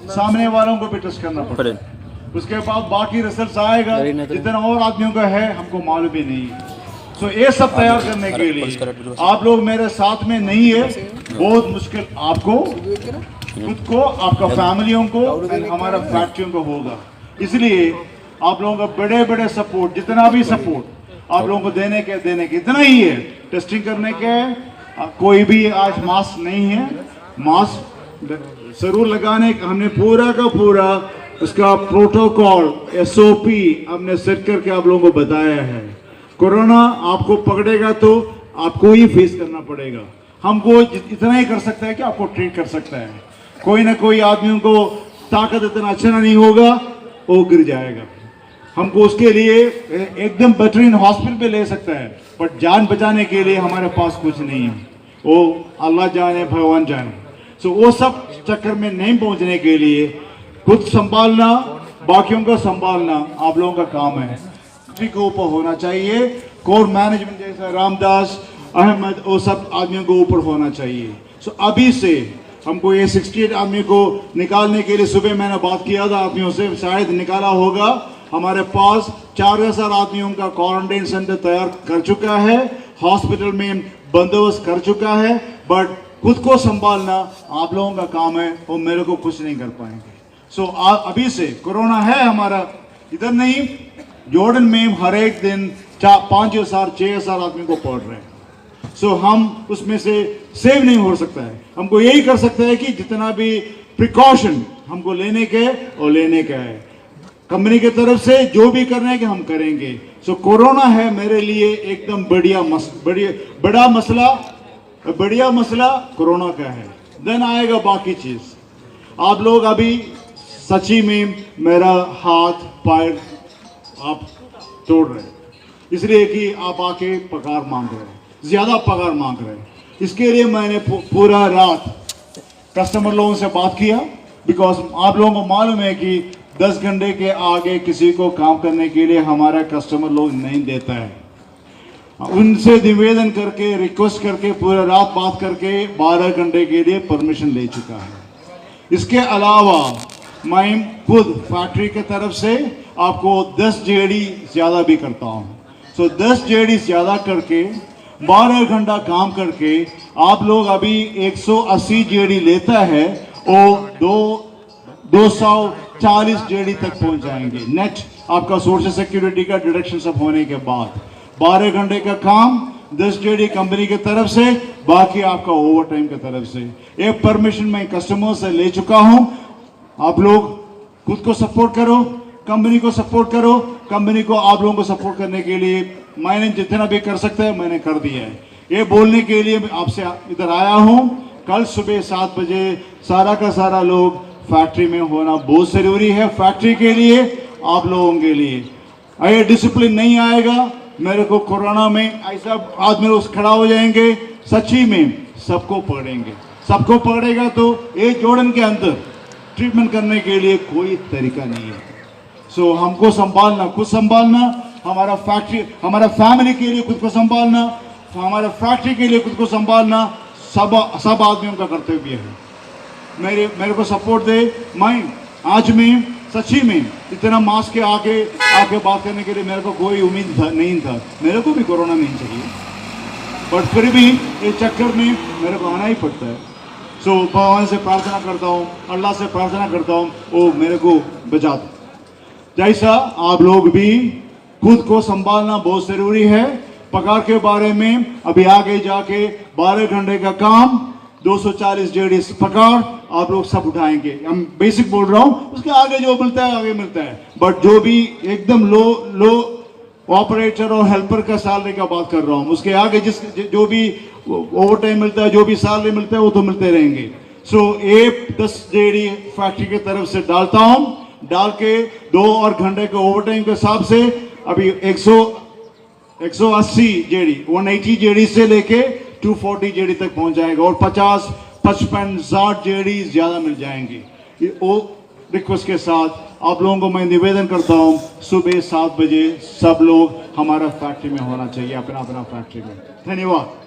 सामने वालों को भी टेस्ट करना पड़ेगा। उसके बाद बाकी रिजल्ट आएगा, जितना और आदमियों का है हमको मालूम ही नहीं है। सो ये सब तैयार करने के लिए आप लोग मेरे साथ में नहीं है, बहुत मुश्किल आपको खुद को, आपका फैमिलियों को, हमारा फैक्ट्रियों को होगा। इसलिए आप लोगों का बड़े बड़े सपोर्ट, जितना भी सपोर्ट आप लोगों को देने के इतना ही है। टेस्टिंग करने के कोई भी आज मास्क नहीं है, मास्क जरूर लगाने का हमने पूरा का पूरा उसका प्रोटोकॉल SOP हमने सेट करके आप लोगों को बताया है। कोरोना आपको पकड़ेगा तो आपको ही फेस करना पड़ेगा। हमको इतना ही कर सकता है कि आपको ट्रीट कर सकता है। कोई ना कोई आदमियों को ताकत इतना अच्छा नहीं होगा, वो गिर जाएगा। हमको उसके लिए एकदम बेहतरीन हॉस्पिटल पे ले सकता है, बट जान बचाने के लिए हमारे पास कुछ नहीं है। वो अल्लाह जाने, भगवान जाने। सो वो सब चक्कर में नहीं पहुंचने के लिए खुद संभालना, बाकियों का संभालना आप लोगों का काम है। के ऊपर होना चाहिए। कोर मैनेजमेंट जैसा रामदास, अहमद, वो सब आदमियों को ऊपर होना चाहिए। सो अभी से हमको ये 68 आदमी को निकालने के लिए सुबह मैंने बात किया था आदमियों से, शायद निकाला होगा। हमारे पास 4000 आदमियों का क्वारंटाइन सेंटर तैयार कर चुका है, हॉस्पिटल में बंदोबस्त कर चुका है, बट खुद को संभालना आप लोगों का काम है, वो मेरे को कुछ नहीं कर पाएंगे। सो अभी से कोरोना है हमारा इधर नहीं, जॉर्डन में हर एक दिन 5000 6000 आदमी को पड़ रहे हैं। सो हम उसमें से सेव नहीं हो सकता है। हमको यही कर सकते हैं कि जितना भी प्रिकॉशन हमको लेने के और लेने का है, कंपनी की तरफ से जो भी करने के हम करेंगे। सो कोरोना है मेरे लिए एकदम बढ़िया मसला कोरोना का है। देन आएगा बाकी चीज। आप लोग अभी सच्ची में मेरा हाथ पैर आप तोड़ रहे हैं, इसलिए कि आप आके पगार मांग रहे हैं, ज्यादा पगार मांग रहे हैं। इसके लिए मैंने पूरा रात कस्टमर लोगों से बात किया, बिकॉज आप लोगों को मालूम है कि 10 घंटे के आगे किसी को काम करने के लिए हमारा कस्टमर लोग नहीं देता है। उनसे निवेदन करके, रिक्वेस्ट करके, पूरा रात बात करके 12 घंटे के लिए परमिशन ले चुका है। इसके अलावा मैं खुद फैक्ट्री के तरफ से आपको 10 जेडी ज्यादा भी करता हूँ। सो 10 जेडी ज्यादा करके 12 घंटा काम करके आप लोग अभी 180 जेडी लेता है और 240 जेडी तक पहुंच जाएंगे नेट, आपका सोशल सिक्योरिटी का डिडक्शन सब होने के बाद। 12 घंटे का काम 10 जेडी कंपनी की तरफ से, बाकी आपका ओवर टाइम की तरफ से। ये परमिशन मैं कस्टमर से ले चुका हूं। आप लोग खुद को सपोर्ट करो, कंपनी को सपोर्ट करो। कंपनी को आप लोगों को सपोर्ट करने के लिए मैंने जितना भी कर सकता है मैंने कर दिया है। ये बोलने के लिए आपसे इधर आया हूं। कल सुबह 7 बजे सारा का सारा लोग फैक्ट्री में होना बहुत जरूरी है, फैक्ट्री के लिए, आप लोगों के लिए। अगर डिसिप्लिन नहीं आएगा, मेरे को कोरोना में ऐसा आदमी लोग खड़ा हो जाएंगे, सच्ची में सबको पकड़ेंगे। सबको पकड़ेगा तो एक जॉर्डन के अंदर ट्रीटमेंट करने के लिए कोई तरीका नहीं है। सो हमको संभालना, खुद संभालना, हमारा फैक्ट्री, हमारा फैमिली के लिए खुद को संभालना, हमारा फैक्ट्री के लिए खुद को संभालना सब आदमियों का कर्तव्य है। मेरे को सपोर्ट दे। मैं आज में सच्ची में इतना मास्क के आके बात करने के लिए मेरे को कोई उम्मीद नहीं था। मेरे को भी कोरोना नहीं चाहिए, बट फिर भी इस चक्कर में मेरे को आना ही पड़ता है। सो भगवान से प्रार्थना करता हूँ, अल्लाह से प्रार्थना करता हूँ वो मेरे को बचा दे। जैसा आप लोग भी खुद को संभालना बहुत जरूरी है। पगार के बारे में अभी आगे जाके 12 घंटे का काम 240 जेडी पगार आप लोग सब उठाएंगे। हम बेसिक बोल रहा हूँ, उसके आगे जो मिलता है आगे मिलता है, बट जो भी एकदम लो ऑपरेटर और हेल्पर का सैलरी का बात कर रहा हूँ, उसके आगे जो भी ओवर टाइम मिलता है, जो भी सैलरी मिलता है वो तो मिलते रहेंगे। सो 10 जेडी फैक्ट्री की तरफ से डालता हूँ, डाल के 2 और घंटे के ओवर टाइम के हिसाब से अभी 180 जेडी 180 जेडी से लेके 240 जेडी तक पहुंच जाएगा और 50 55 60 जेडी ज्यादा मिल जाएंगे। वो रिक्वेस्ट के साथ आप लोगों को मैं निवेदन करता हूं, सुबह 7 बजे सब लोग हमारा फैक्ट्री में होना चाहिए, अपना फैक्ट्री में। धन्यवाद।